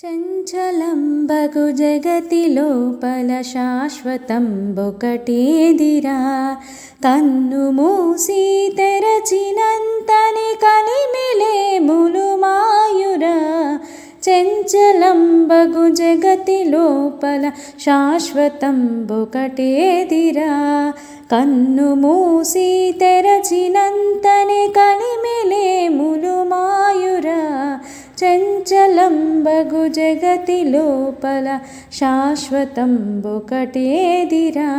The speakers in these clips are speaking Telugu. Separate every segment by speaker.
Speaker 1: చంచలంబగు జగతి లోపల శాశ్వతంబొకటేదిరా. కన్ను మూసి తెరచినంతని కలిమిలేములు మాయురా. చంచలంబగు జగతి లోపల శాశ్వతంబొకటేదిరా. కన్ను మూసి తెరచినంతని కలిమిలేములు మాయురా. చంచలంబగు జగతి లోపల శాశ్వతంబొకటేదిరా.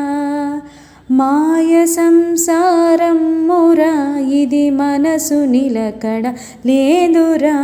Speaker 1: మాయ సంసారమ్మురా ఇది మనసు నిలకడ లేదురా.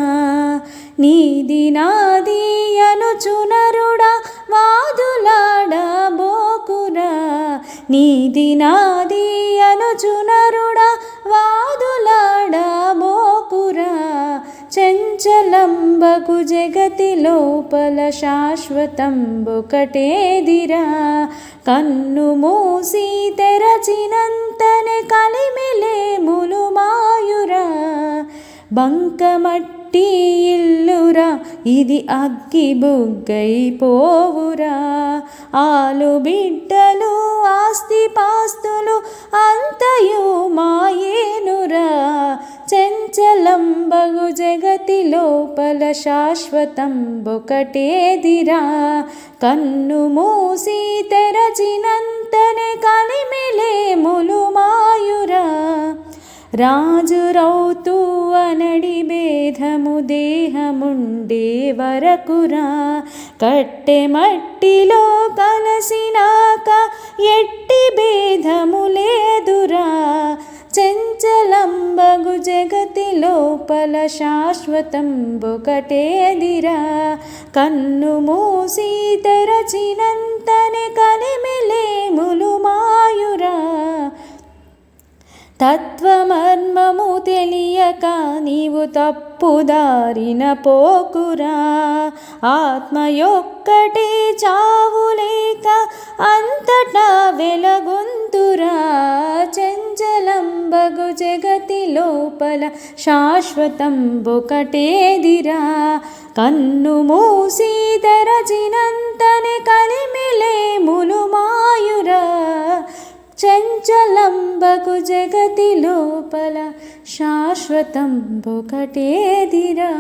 Speaker 1: నీది నాది అనుచునరుడా వాదులాడబోకురా. నీది నాది అనుచునరుడా వాదులాడబోకురా. చంచలంబగు జగతి లోపల శాశ్వతంబొకటేదిరా. కన్ను మూసి తెరచినంతనే కలిమిలేములు మాయురా. బంకమట్టి ఇల్లురా ఇది అగ్గి బుగ్గైపోవురా. ఆలు బిడ్డలు ఆస్తి పాస్తులు అంతయు మాయేనురా. చంచలంబగు జగతి లోపల శాశ్వతంబొకటేదిరా. కన్ను మూసి తెరచినంతనే కలిమిలేములు మాయురా. రాజు రౌతు అనడి భేదము దేహముండే వరకురా. కట్టె మట్టిలో కలసినాక ఎట్టి భేదము లేదురా. చంచలంబగు జగతి లోపల శాశ్వతంబొకటేదిరా. కన్ను మూసి తెరచినంతనే కలిమిలేములు మాయురా. తత్వమర్మము తెలియక నీవు తప్పుదారిన పోకురా. ఆత్మయొక్కటే చావులేక అంతటా వెలగొంతురా. చంచలంబగు జగతి లోపల శాశ్వతంబొకటేదిరా. కన్ను మూసి తెరచినంతనే కలిమిలేములు మాయురా. చంచలంబగు జగతి లోపల శాశ్వతంబొకటేదిరా.